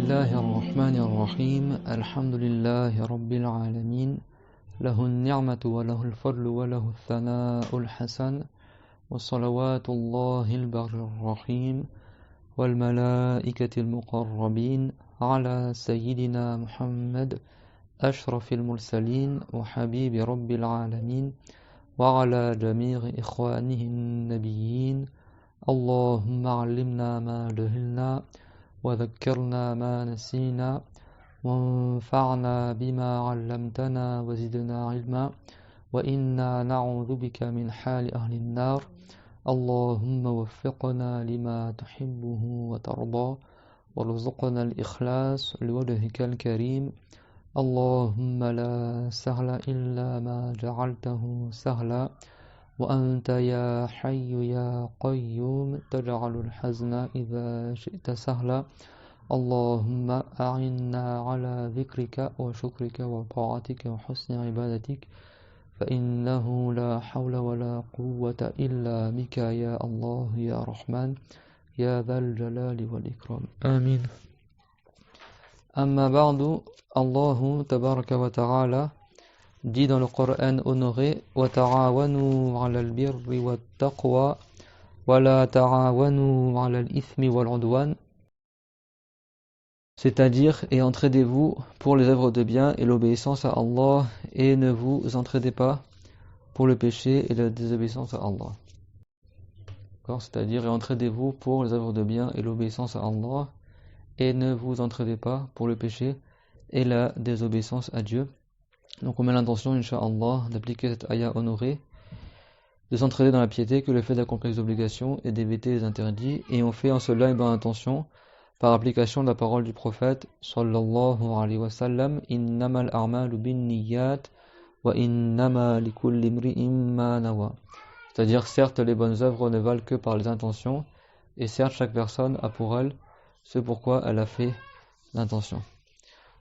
الله الرحمن الرحيم الحمد لله رب العالمين له النعمة وله الفضل وله الثناء الحسن وصلوات الله البر الرحيم والملائكة المقربين على سيدنا محمد أشرف المرسلين وحبيب رب العالمين وعلى جميع إخوانه النبيين اللهم علمنا ما جهلنا وذكرنا ما نسينا وانفعنا بما علمتنا وزدنا علما وإنا نعوذ بك من حال أهل النار اللهم وفقنا لما تحبه وترضى وارزقنا الإخلاص لوجهك الكريم اللهم لا سهل إلا ما جعلته سهلا وأنت يا حي يا قيوم تجعل الحزن إذا شئت سهلا اللهم أعنا على ذكرك وشكرك وطاعتك وحسن عبادتك فإنه لا حول ولا قوة إلا بك يا الله يا رحمن يا ذا الجلال والإكرام آمين أما بعد الله تبارك وتعالى dit dans le Coran honoré وَتَعَاوَنُوا عَلَى الْبِرِّ وَالتَّقْوَى وَلَا تَعَاوَنُوا عَلَى الْإِثْمِ وَالْعُدْوَانِ, c'est-à-dire et entraidez-vous pour les œuvres de bien et l'obéissance à Allah et ne vous entraidez pas pour le péché et la désobéissance à Allah. D'accord, c'est-à-dire et entraidez-vous pour les œuvres de bien et l'obéissance à Allah et ne vous entraidez pas pour le péché et la désobéissance à Dieu. Donc on met l'intention, Inch'Allah, d'appliquer cette ayah honorée, de s'entraider dans la piété que le fait d'accomplir les obligations et d'éviter les interdits, et on fait en cela une bonne intention par application de la parole du prophète sallallahu alayhi wa sallam, innamal a'malu binniyat wa innama likulli imri'in ma nawa. C'est-à-dire, certes, les bonnes œuvres ne valent que par les intentions, et certes, chaque personne a pour elle ce pourquoi elle a fait l'intention.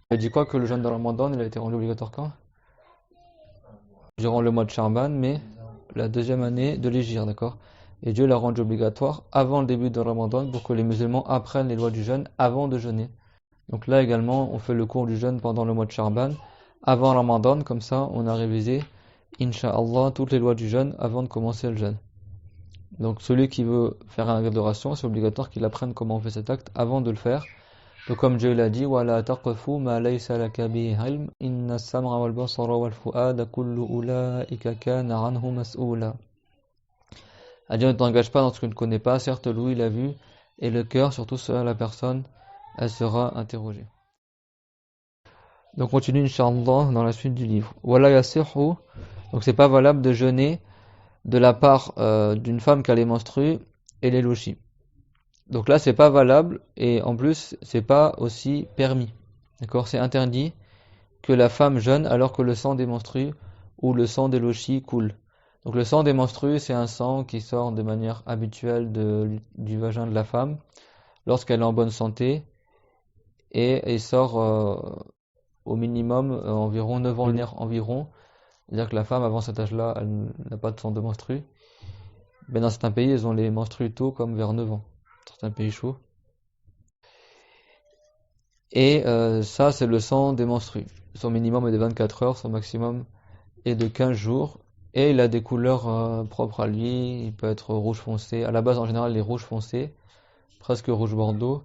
Elle dit quoi que le jeûne de Ramadan, il a été rendu obligatoire quand? Durant le mois de Sha'ban, mais la deuxième année de l'Hégire, d'accord? Et Dieu l'a rendu obligatoire avant le début de Ramadan pour que les musulmans apprennent les lois du jeûne avant de jeûner. Donc là également, on fait le cours du jeûne pendant le mois de Sha'ban, avant Ramadan, comme ça on a révisé, Inch'Allah, toutes les lois du jeûne avant de commencer le jeûne. Donc celui qui veut faire un acte d'adoration, c'est obligatoire qu'il apprenne comment on fait cet acte avant de le faire. Donc comme Dieu l'a dit, وَلَا تَقْفُ مَا لَيْسَ لَكَ بِهِ عِلْمٌ إِنَّ السَّمْعَ وَالْبَصَرَ وَالْفُؤَادَ كُلُّ أُولَئِكَ كَانَ عَنْهُ مَسْئُولًا. C'est-à-dire, ne t'engage pas dans ce que tu ne connais pas, certes l'ouïe l'a vu, et le cœur, surtout cela, la personne, elle sera interrogée. Donc continue Inch'Allah dans la suite du livre. وَلَا يَصِحُّ, donc c'est pas valable de jeûner de la part d'une femme qui a les menstrues et les louchis. Donc là, c'est pas valable et en plus, c'est pas aussi permis. D'accord, c'est interdit que la femme jeûne alors que le sang des menstrues ou le sang des louchis coule. Donc le sang des menstrues, c'est un sang qui sort de manière habituelle du vagin de la femme lorsqu'elle est en bonne santé et il sort au minimum environ 9 ans lunaire environ. C'est-à-dire que la femme avant cet âge-là, elle n'a pas de sang de menstrues. Mais dans certains pays, ils ont les menstrues tôt comme vers 9 ans. Certains pays chauds. Et ça, c'est le sang des menstrues. Son minimum est de 24 heures, son maximum est de 15 jours. Et il a des couleurs propres à lui. Il peut être rouge foncé. À la base, en général, il est rouge foncé, presque rouge bordeaux.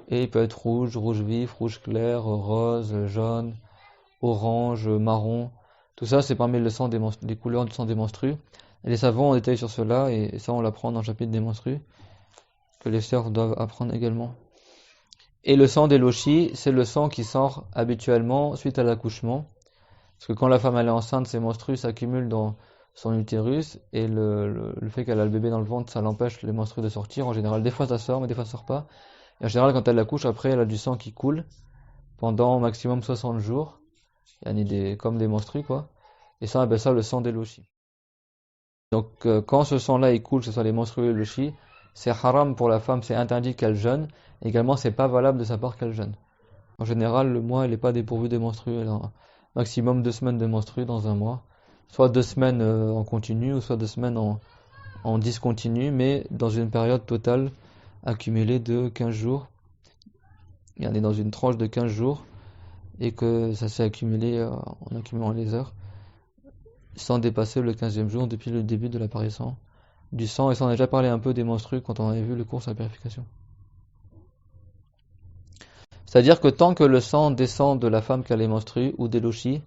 Et il peut être rouge, rouge vif, rouge clair, rose, jaune, orange, marron. Tout ça, c'est parmi les couleurs du sang des menstrues. Et les savants ont détaillé sur cela, et ça, on l'apprend dans le chapitre des menstrues, que les sœurs doivent apprendre également. Et le sang des louchis, c'est le sang qui sort habituellement suite à l'accouchement. Parce que quand la femme elle est enceinte, ses menstrues s'accumulent dans son utérus, et le fait qu'elle a le bébé dans le ventre, ça l'empêche les menstrues de sortir. En général, des fois ça sort, mais des fois ça sort pas. Et en général, quand elle accouche, après, elle a du sang qui coule pendant maximum 60 jours. Il y a comme des menstrues, quoi. Et ça, on appelle ça le sang des louchis. Donc, quand ce sang-là, il coule, que ce soit les menstrues et les louchis, c'est haram pour la femme, c'est interdit qu'elle jeûne. Également, c'est pas valable de sa part qu'elle jeûne. En général, le mois, elle n'est pas dépourvu de menstrues. Elle a maximum 2 semaines de menstrues dans un mois. Soit 2 semaines en continu, ou soit 2 semaines en discontinu, mais dans une période totale accumulée de 15 jours. et on est dans une tranche de 15 jours, et que ça s'est accumulé en accumulant les heures, sans dépasser le 15e jour depuis le début de l'apparition du sang, et ça on a déjà parlé un peu des menstrues quand on avait vu le cours sur la purification. C'est-à-dire que tant que le sang descend de la femme qu'elle est menstrue, ou des lochis,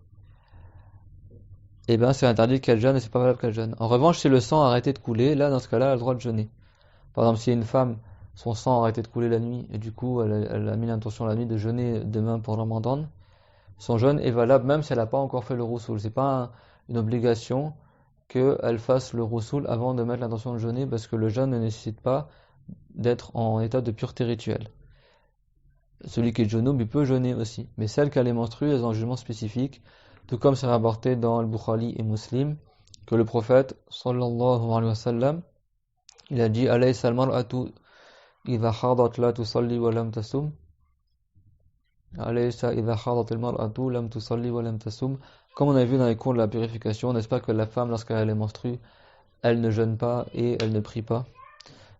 eh ben c'est interdit qu'elle jeûne et c'est pas valable qu'elle jeûne. En revanche, si le sang a arrêté de couler, là dans ce cas-là, elle a le droit de jeûner. Par exemple, si une femme, son sang a arrêté de couler la nuit, et du coup elle a mis l'intention la nuit de jeûner demain pour le Ramadan, son jeûne est valable même si elle n'a pas encore fait le roussoul. C'est pas une obligation qu'elle fasse le roussoul avant de mettre l'intention de jeûner, parce que le jeûne ne nécessite pas d'être en état de pureté rituelle. Celui qui est junub, il peut jeûner aussi. Mais celles qu'elle est menstruée, elles ont un jugement spécifique, tout comme c'est rapporté dans le Bukhari et Muslim, que le prophète, sallallahu alayhi wa sallam, il a dit, alaysa al-mar'atu idha khadat la tusalli wa lam tasum. Alaysa idha khadat al-mar'atu lam tusalli wa lam tasum. Comme on a vu dans les cours de la purification, n'est-ce pas que la femme, lorsqu'elle est menstruée, elle ne jeûne pas et elle ne prie pas.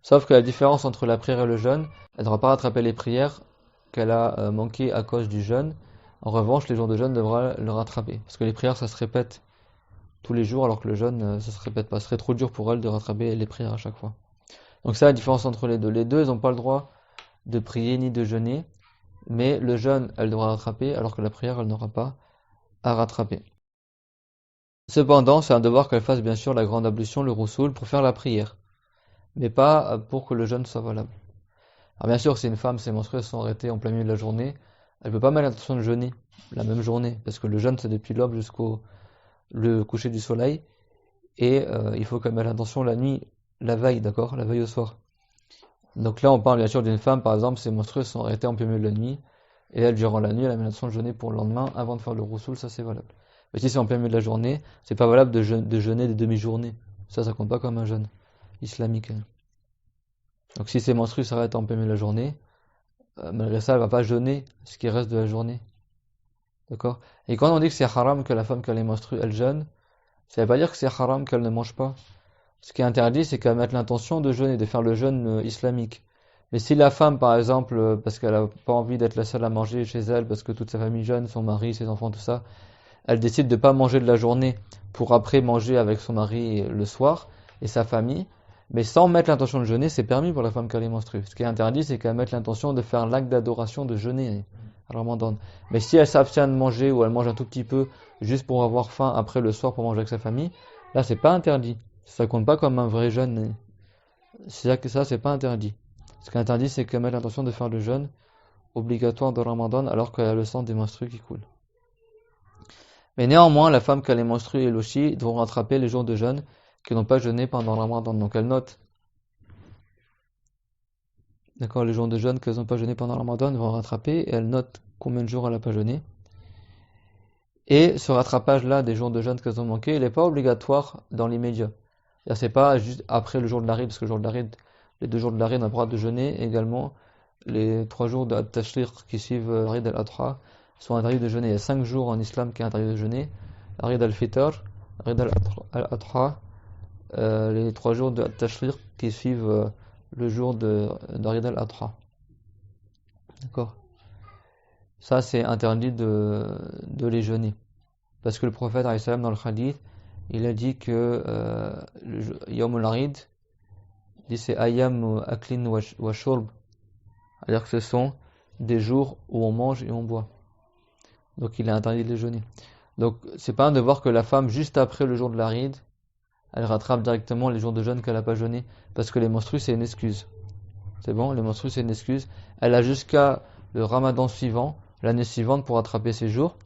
Sauf que la différence entre la prière et le jeûne, elle ne devra pas rattraper les prières qu'elle a manquées à cause du jeûne. En revanche, les jours de jeûne devra le rattraper. Parce que les prières, ça se répète tous les jours, alors que le jeûne, ça se répète pas. Ce serait trop dur pour elle de rattraper les prières à chaque fois. Donc c'est la différence entre les deux. Les deux, ils n'ont pas le droit de prier ni de jeûner. Mais le jeûne, elle devra rattraper, alors que la prière, elle n'aura pas à rattraper. Cependant, c'est un devoir qu'elle fasse bien sûr la grande ablution, le roussoul, pour faire la prière. Mais pas pour que le jeûne soit valable. Alors bien sûr, si une femme, ses menstrues sont arrêtées en plein milieu de la journée, elle ne peut pas mettre l'intention de jeûner la même journée, parce que le jeûne c'est depuis l'aube jusqu'au le coucher du soleil, et il faut qu'elle mette l'intention la nuit, la veille, d'accord, la veille au soir. Donc là, on parle bien sûr d'une femme, par exemple, ses menstrues sont arrêtées en plein milieu de la nuit, et elle, durant la nuit, elle a mis l'intention de jeûner pour le lendemain, avant de faire le roussoul, ça c'est valable. Mais si c'est en plein milieu de la journée, c'est pas valable de jeûner des demi-journées. Ça compte pas comme un jeûne islamique. Donc si ses menstrues s'arrêtent en plein milieu de la journée, malgré ça, elle va pas jeûner ce qui reste de la journée. D'accord? Et quand on dit que c'est haram que la femme, quand elle est menstruée, elle jeûne, ça veut pas dire que c'est haram qu'elle ne mange pas. Ce qui est interdit, c'est qu'elle mette l'intention de jeûner, de faire le jeûne islamique. Mais si la femme, par exemple, parce qu'elle a pas envie d'être la seule à manger chez elle, parce que toute sa famille jeûne, son mari, ses enfants, tout ça, elle décide de pas manger de la journée pour après manger avec son mari le soir et sa famille, mais sans mettre l'intention de jeûner, c'est permis pour la femme qu'elle est menstruée. Ce qui est interdit, c'est qu'elle mette l'intention de faire l'acte d'adoration de jeûner à Ramadan. Mais si elle s'abstient de manger ou elle mange un tout petit peu juste pour avoir faim après le soir pour manger avec sa famille, là c'est pas interdit. Ça compte pas comme un vrai jeûne. Ça c'est pas interdit. Ce qui est interdit, c'est qu'elle mette l'intention de faire le jeûne obligatoire de Ramadan alors qu'elle a le sang des menstrues qui coule. Mais néanmoins, la femme qu'elle est menstruée et lochi devront rattraper les jours de jeûne qui n'ont pas jeûné pendant le Ramadan. Donc elle note, d'accord, les jours de jeûne qu'elles n'ont pas jeûné pendant le Ramadan, elles vont rattraper et elle note combien de jours elle n'a pas jeûné. Et ce rattrapage-là des jours de jeûne qu'elles ont manqué, il n'est pas obligatoire dans l'immédiat. C'est pas juste après le jour de l'Arid, parce que le jour de l'Arid, les 2 jours de l'Arid, on a le droit de jeûner, et également les 3 jours de At-Tashriq qui suivent l'Arid al-Adha sont interdits de jeûner. Il y a 5 jours en islam qui est interdit de jeûner. L'Arid al-Fitr, l'Arid al-Adha, les 3 jours de At-Tashriq qui suivent le jour d'Arid al-Adha. D'accord? Ça, c'est interdit de les jeûner. Parce que le prophète, dans le hadith, il a dit que Yawm al-Arid, dit c'est Ayam Aklin wa Shurb. C'est-à-dire que ce sont des jours où on mange et on boit. Donc il est interdit de les jeûner. Donc c'est pas un devoir que la femme, juste après le jour de l'Arid, elle rattrape directement les jours de jeûne qu'elle n'a pas jeûné. Parce que les menstrues, c'est une excuse. C'est bon, les menstrues, c'est une excuse. Elle a jusqu'à le Ramadan suivant, l'année suivante, pour rattraper ses jours.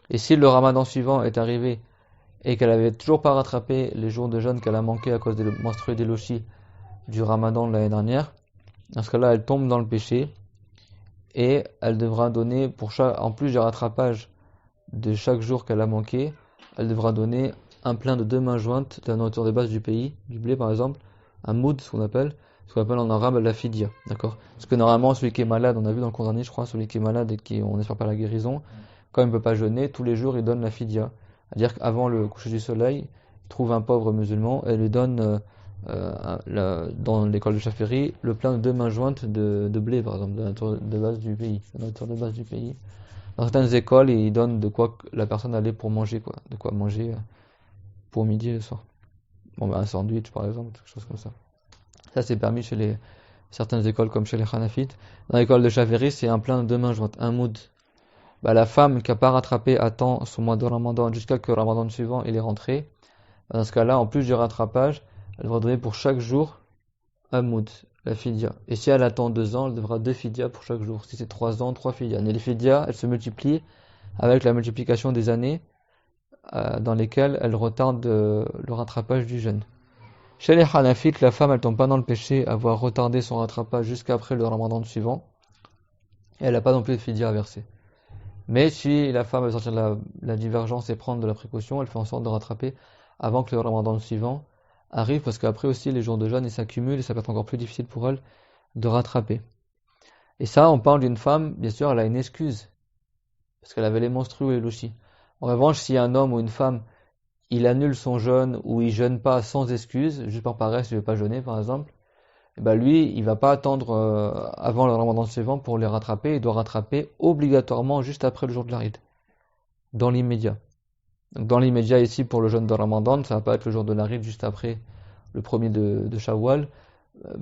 Et si le Ramadan suivant est arrivé et qu'elle avait toujours pas rattrapé les jours de jeûne qu'elle a manqué à cause des menstrues des lochis du Ramadan de l'année dernière, dans ce cas-là, elle tombe dans le péché et elle devra donner, en plus du rattrapage de chaque jour qu'elle a manqué, elle devra donner un plein de 2 mains jointes de la nourriture de base du pays, du blé par exemple, un moud, ce qu'on appelle en arabe la fidya, d'accord? Parce que normalement, celui qui est malade, on a vu dans le cours dernier, je crois, celui qui est malade et qui, on n'espère pas la guérison, quand il ne peut pas jeûner, tous les jours, il donne la fidya. C'est-à-dire qu'avant le coucher du soleil, il trouve un pauvre musulman et lui donne dans l'école de Chaféry, le plein de 2 mains jointes de blé, par exemple, de la nature de base du pays. La nature de base du pays. Dans certaines écoles, ils donnent de quoi la personne allait pour manger, quoi. De quoi manger pour midi et le soir. Bon, un sandwich, par exemple, quelque chose comme ça. Ça, c'est permis chez certaines écoles, comme chez les Hanafites. Dans l'école de Chaféry, c'est un plein de 2 mains jointes, un moud. La femme qui n'a pas rattrapé à temps son mois de Ramadan jusqu'à que le Ramadan suivant il est rentré, dans ce cas-là, en plus du rattrapage, elle devra donner pour chaque jour un moud, la fidya. Et si elle attend 2 ans, elle devra 2 fidyas pour chaque jour. Si c'est 3 ans, 3 fidyas. Et les fidyas, elles se multiplient avec la multiplication des années dans lesquelles elles retardent le rattrapage du jeûne. Chez les Hanafites, la femme, elle tombe pas dans le péché avoir retardé son rattrapage jusqu'après le Ramadan suivant. Et elle n'a pas non plus de fidya à verser. Mais si la femme veut sortir de la divergence et prendre de la précaution, elle fait en sorte de rattraper avant que le Ramadan suivant arrive, parce qu'après aussi les jours de jeûne ils s'accumulent et ça peut être encore plus difficile pour elle de rattraper. Et ça, on parle d'une femme, bien sûr, elle a une excuse, parce qu'elle avait les menstrues et l'ouchi. En revanche, si un homme ou une femme, il annule son jeûne ou il jeûne pas sans excuse, juste par paresse, il ne veut pas jeûner par exemple, et ben lui, il va pas attendre avant le Ramadan suivant pour les rattraper, il doit rattraper obligatoirement juste après le jour de l'Aïd, dans l'immédiat. Donc dans l'immédiat ici pour le jeûne de Ramadan, ça va pas être le jour de l'Aïd juste après le premier de Shawwal,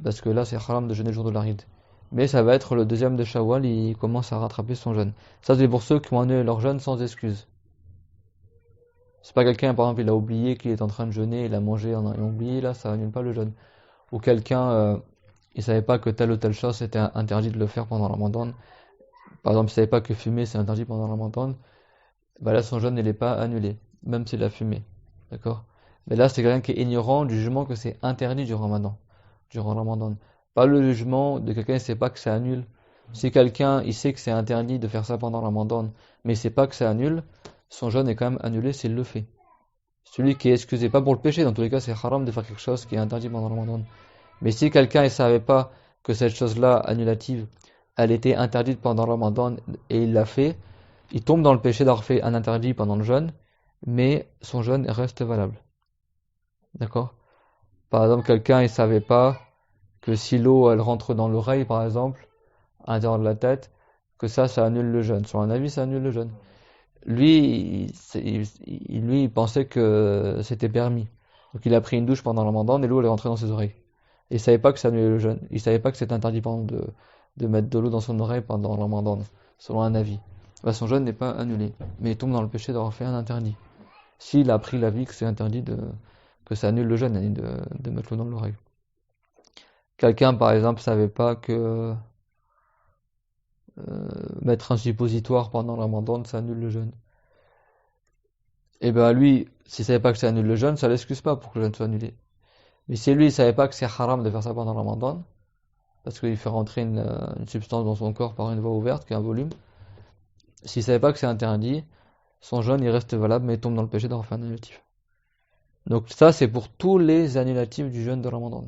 parce que là c'est haram de jeûner le jour de l'Aïd. Mais ça va être le deuxième de Shawwal, il commence à rattraper son jeûne. Ça c'est pour ceux qui ont annulé leur jeûne sans excuse. C'est pas quelqu'un, par exemple, il a oublié qu'il est en train de jeûner, il a mangé, il a oublié, là ça annule pas le jeûne. Ou quelqu'un, il savait pas que telle ou telle chose était interdit de le faire pendant le Ramadan. Par exemple, il savait pas que fumer c'est interdit pendant le Ramadan. Là son jeûne il est pas annulé, même s'il a fumé. D'accord? Mais là c'est quelqu'un qui est ignorant du jugement que c'est interdit durant le Ramadan. Pas le jugement de quelqu'un qui sait pas que c'est annule. Si quelqu'un il sait que c'est interdit de faire ça pendant le Ramadan, mais il sait pas que c'est annule, son jeûne est quand même annulé s'il le fait. Celui qui est excusé, pas pour le péché, dans tous les cas c'est haram de faire quelque chose qui est interdit pendant le Ramadan. Mais si quelqu'un ne savait pas que cette chose-là annulative, elle était interdite pendant le Ramadan et il l'a fait, il tombe dans le péché d'avoir fait un interdit pendant le jeûne, mais son jeûne reste valable. D'accord? Par exemple, quelqu'un ne savait pas que si l'eau elle rentre dans l'oreille, par exemple, à l'intérieur de la tête, que ça annule le jeûne. Sur un avis, ça annule le jeûne. Lui, il pensait que c'était permis. Donc il a pris une douche pendant le Ramadan et l'eau elle est rentrée dans ses oreilles. Et il savait pas que ça annulait le jeûne. Il savait pas que c'était interdit par exemple, de mettre de l'eau dans son oreille pendant le Ramadan, selon un avis. Son jeûne n'est pas annulé, mais il tombe dans le péché d'avoir fait un interdit. S'il a pris l'avis que c'est interdit que ça annule le jeûne, de mettre l'eau dans l'oreille. Quelqu'un par exemple savait pas que mettre un suppositoire pendant le Ramadan ça annule le jeûne. Et lui, s'il savait pas que ça annule le jeûne, ça l'excuse pas pour que le jeûne soit annulé. Mais si lui, il savait pas que c'est haram de faire ça pendant le Ramadan, parce qu'il fait rentrer une substance dans son corps par une voie ouverte, qui est un volume, s'il savait pas que c'est interdit, son jeûne il reste valable, mais il tombe dans le péché d'avoir fait un annulatif. Donc ça, c'est pour tous les annulatifs du jeûne de Ramadan.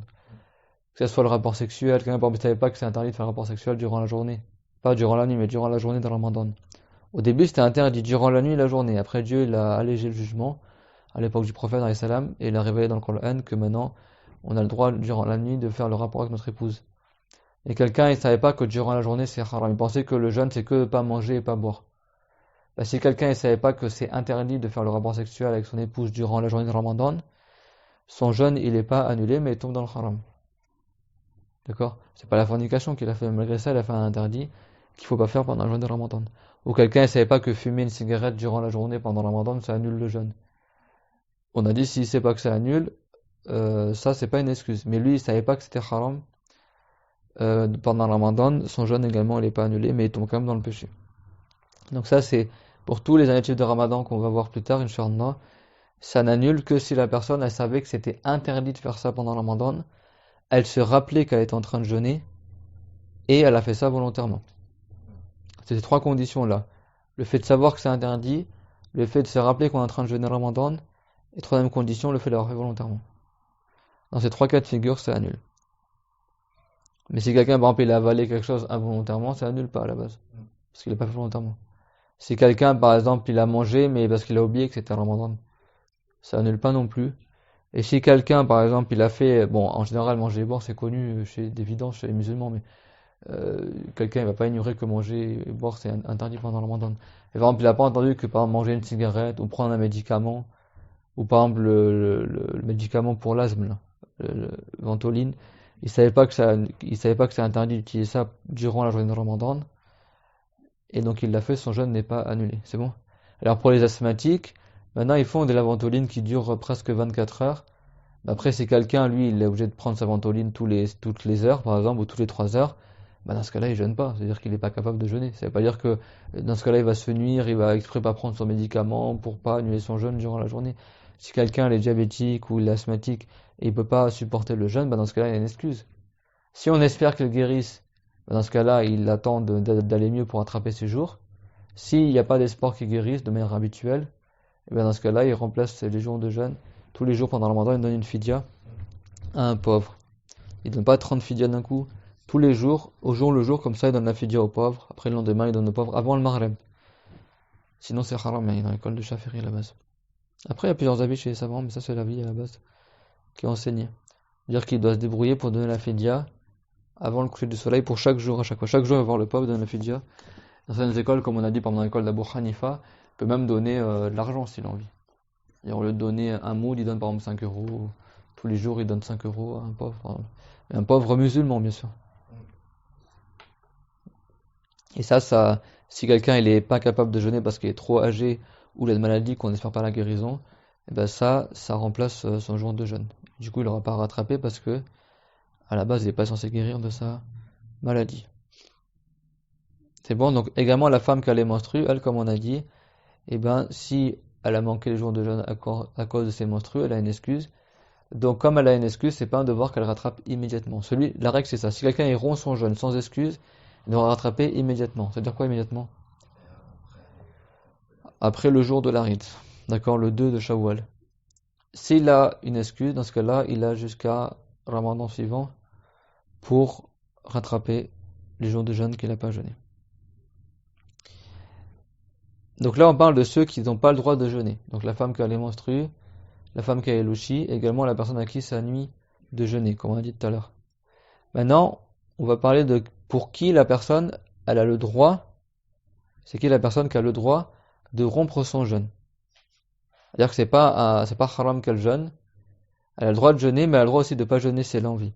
Que ce soit le rapport sexuel, quelqu'un par exemple, savait pas que c'est interdit de faire un rapport sexuel durant la journée. Pas durant la nuit, mais durant la journée de Ramadan. Au début, c'était interdit durant la nuit et la journée. Après, Dieu il a allégé le jugement à l'époque du prophète, et il a révélé dans le Coran que maintenant, on a le droit durant la nuit de faire le rapport avec notre épouse. Et quelqu'un, il savait pas que durant la journée, c'est haram. Il pensait que le jeûne, c'est que pas manger et pas boire. Si quelqu'un, il savait pas que c'est interdit de faire le rapport sexuel avec son épouse durant la journée de Ramadan, son jeûne, il est pas annulé, mais il tombe dans le haram. D'accord? C'est pas la fornication qu'il a fait. Malgré ça, il a fait un interdit qu'il faut pas faire pendant la journée de Ramadan. Ou quelqu'un, il savait pas que fumer une cigarette durant la journée pendant le Ramadan, ça annule le jeûne. On a dit, s'il sait pas que ça annule, ça, c'est pas une excuse. Mais lui, il savait pas que c'était haram. Pendant le Ramadan, son jeûne également, il est pas annulé, mais il tombe quand même dans le péché. Donc ça, c'est pour tous les annulatifs de Ramadan qu'on va voir plus tard, Inch'Allah. Ça n'annule que si la personne, elle savait que c'était interdit de faire ça pendant le Ramadan. Elle se rappelait qu'elle était en train de jeûner et elle a fait ça volontairement. C'est ces 3 conditions-là. Le fait de savoir que c'est interdit, le fait de se rappeler qu'on est en train de jeûner le Ramadan, et 3e condition, le fait d'avoir fait volontairement. Dans ces 3 cas de figure, ça annule. Mais si quelqu'un, par exemple, il a avalé quelque chose involontairement, ça annule pas à la base. Parce qu'il n'a pas fait volontairement. Si quelqu'un, par exemple, il a mangé, mais parce qu'il a oublié que c'était Ramadan, ça annule pas non plus. Et si quelqu'un, par exemple, il a fait, bon, en général, manger et boire, c'est connu chez d'évidence chez les musulmans, mais quelqu'un, il va pas ignorer que manger et boire, c'est interdit pendant le ramadan. Et par exemple, il a pas entendu que, par exemple, manger une cigarette ou prendre un médicament, ou par exemple, le médicament pour l'asthme, là, le Ventoline, il savait pas que c'est interdit d'utiliser ça durant la journée de ramadan, et donc il l'a fait, son jeûne n'est pas annulé. C'est bon? Alors pour les asthmatiques, maintenant ils font de la ventoline qui dure presque 24 heures. Après, si quelqu'un, lui, il est obligé de prendre sa ventoline toutes les heures, par exemple, ou toutes les 3 heures, bah dans ce cas-là, il jeûne pas. C'est-à-dire qu'il n'est pas capable de jeûner. Ça veut pas dire que dans ce cas-là, il va se nuire, il va exprès pas prendre son médicament pour pas annuler son jeûne durant la journée. Si quelqu'un est diabétique ou il est asthmatique et il peut pas supporter le jeûne, bah dans ce cas-là, il y a une excuse. Si on espère qu'il guérisse, bah dans ce cas-là, il attend d'aller mieux pour attraper ses jours. S'il n'y a pas d'espoir qu'il guérisse de manière habituelle, et ben dans ce cas-là, il remplace les jours de jeûne. Tous les jours pendant le ramadan, il donne une fidya à un pauvre. Il donne pas 30 fidyas d'un coup. Tous les jours, au jour le jour, comme ça, il donne la fidya au pauvre. Après, le lendemain, il donne au pauvre avant le maghreb. Sinon, c'est haram, il est dans l'école de Shafi'i à la base. Après, il y a plusieurs avis chez les savants, mais ça, c'est l'avis à la base qui est enseigné. C'est-à-dire qu'il doit se débrouiller pour donner la fidya avant le coucher du soleil pour chaque jour, à chaque fois. Chaque jour, il va voir le pauvre, donner la fidya. Dans certaines écoles, comme on a dit pendant l'école d'Abu Hanifa, il peut même donner de l'argent s'il a envie. Et au lieu de donner un moud, il donne par exemple 5 euros. Tous les jours, il donne 5 euros à un pauvre. Un pauvre musulman, bien sûr. Et ça, si quelqu'un il est pas capable de jeûner parce qu'il est trop âgé ou il a une maladie qu'on n'espère pas la guérison, et ben ça remplace son jour de jeûne. Du coup, il n'aura pas à rattraper parce que à la base, il n'est pas censé guérir de sa maladie. C'est bon. Donc également la femme qui a les menstrues, elle, comme on a dit, et ben si elle a manqué les jours de jeûne à cause de ses menstrues, elle a une excuse. Donc comme elle a une excuse, c'est pas un devoir qu'elle rattrape immédiatement. La règle c'est ça. Si quelqu'un rompt son jeûne sans excuse, il devra rattraper immédiatement. C'est-à-dire quoi immédiatement? Après le jour de la Rite. D'accord, le 2 de Shawwal. S'il a une excuse, dans ce cas-là, il a jusqu'à Ramadan suivant pour rattraper les jours de jeûne qu'il n'a pas jeûné. Donc là, on parle de ceux qui n'ont pas le droit de jeûner. Donc la femme qui a les menstrues, la femme qui a les louchis, et également la personne à qui ça nuit de jeûner, comme on a dit tout à l'heure. Maintenant, on va parler de pour qui la personne elle a le droit, c'est qui la personne qui a le droit de rompre son jeûne. C'est-à-dire que c'est pas haram qu'elle jeûne, elle a le droit de jeûner, mais elle a le droit aussi de ne pas jeûner si elle a envie.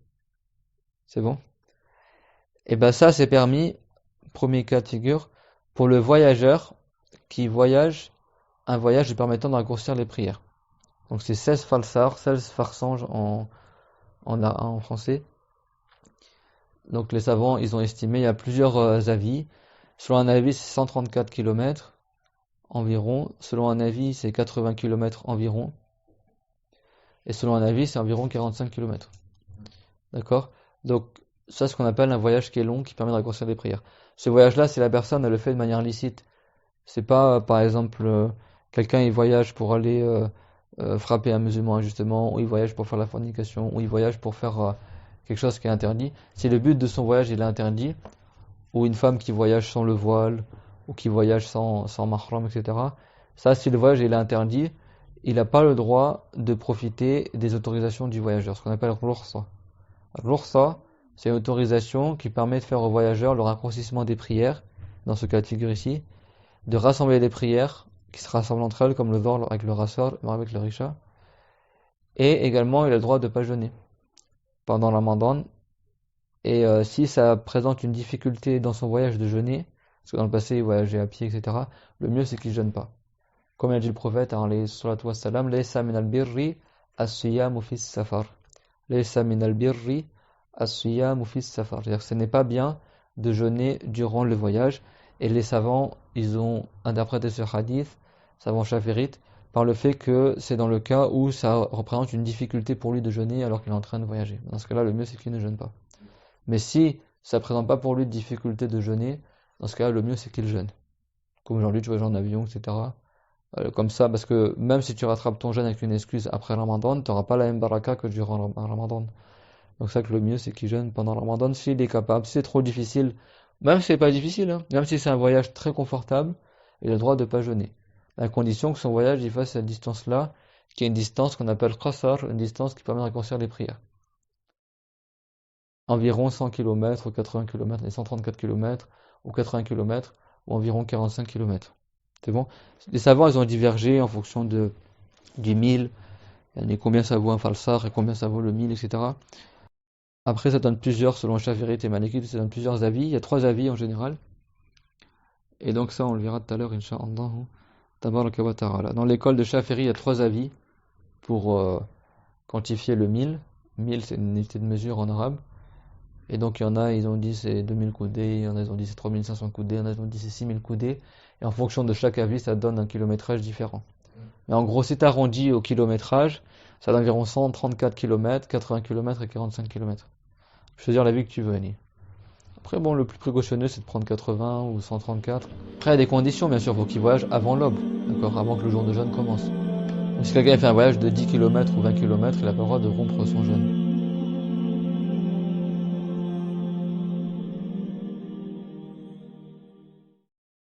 C'est bon? Et ben ça c'est permis, premier cas de figure, pour le voyageur qui voyage un voyage lui permettant de raccourcir les prières. Donc c'est 16 falsar, 16 farsanges en français. Donc les savants, ils ont estimé, il y a plusieurs avis. Selon un avis, c'est 134 km environ. Selon un avis, c'est 80 km environ. Et selon un avis, c'est environ 45 km. D'accord? Donc ça, c'est ce qu'on appelle un voyage qui est long, qui permet de raccourcir les prières. Ce voyage-là, si la personne elle le fait de manière licite, c'est pas, par exemple, quelqu'un il voyage pour aller frapper un musulman injustement, ou il voyage pour faire la fornication, ou il voyage pour faire quelque chose qui est interdit. Si le but de son voyage il est interdit, ou une femme qui voyage sans le voile, ou qui voyage sans mahram, etc. Ça, si le voyage il est interdit, il n'a pas le droit de profiter des autorisations du voyageur, ce qu'on appelle l'ursa. L'ursa, c'est une autorisation qui permet de faire au voyageur le raccourcissement des prières, dans ce cas de figure ici, de rassembler les prières qui se rassemblent entre elles, comme le Dhuhr avec le Asr, le avec le Risha, et également il a le droit de ne pas jeûner pendant le Ramadan. Et si ça présente une difficulté dans son voyage de jeûner, parce que dans le passé il voyageait à pied, etc., le mieux c'est qu'il ne jeûne pas. Comme a dit le prophète, alayhi salatu wassalam, laysa min al-birri as-siyamu fi safar. Laysa min al-birri as-siyamu fi safar. C'est-à-dire que ce n'est pas bien de jeûner durant le voyage. Et les savants, ils ont interprété ce hadith, savants chaférites, par le fait que c'est dans le cas où ça représente une difficulté pour lui de jeûner alors qu'il est en train de voyager. Dans ce cas-là, le mieux c'est qu'il ne jeûne pas. Mais si ça ne présente pas pour lui de difficulté de jeûner, dans ce cas-là, le mieux c'est qu'il jeûne. Comme aujourd'hui, tu voyages en avion, etc. Comme ça, parce que même si tu rattrapes ton jeûne avec une excuse après le Ramadan, tu n'auras pas la même baraka que durant le Ramadan. Donc ça que le mieux c'est qu'il jeûne pendant le Ramadan s'il est capable. Si c'est trop difficile, même si c'est pas difficile, hein, même si c'est un voyage très confortable, il a le droit de pas jeûner. À condition que son voyage il fasse cette distance-là, qui est une distance qu'on appelle qasar, une distance qui permet de raccourcir les prières. Environ 100 km ou 80 km, et 134 km ou 80 km ou environ 45 km. C'est bon? Les savants, ils ont divergé en fonction du mille, et combien ça vaut un falsar et combien ça vaut le mille, etc. Après, ça donne plusieurs, selon Shafi'ite et Malikite, ça donne plusieurs avis. Il y a 3 avis en général. Et donc ça, on le verra tout à l'heure, Inch'Allah. Tabaraka wa ta'ala. Dans l'école de Shafi'i, il y a 3 avis pour quantifier le mille. Mille, c'est une unité de mesure en arabe. Et donc il y en a, ils ont dit c'est 2000 coudées, il y en a, ils ont dit c'est 3500 coudées, il y en a, ils ont dit c'est 6000 coudées. Et en fonction de chaque avis, ça donne un kilométrage différent. Mais en gros, si tu arrondis au kilométrage, ça donne environ 134 km, 80 km et 45 km. Je veux dire l'avis que tu veux, Annie. Après, bon, le plus précautionneux, c'est de prendre 80 ou 134. Après, il y a des conditions, bien sûr, faut qu'il voyage avant l'aube, d'accord, avant que le jour de jeûne commence. Donc si quelqu'un fait un voyage de 10 km ou 20 km, il n'a pas le droit de rompre son jeûne.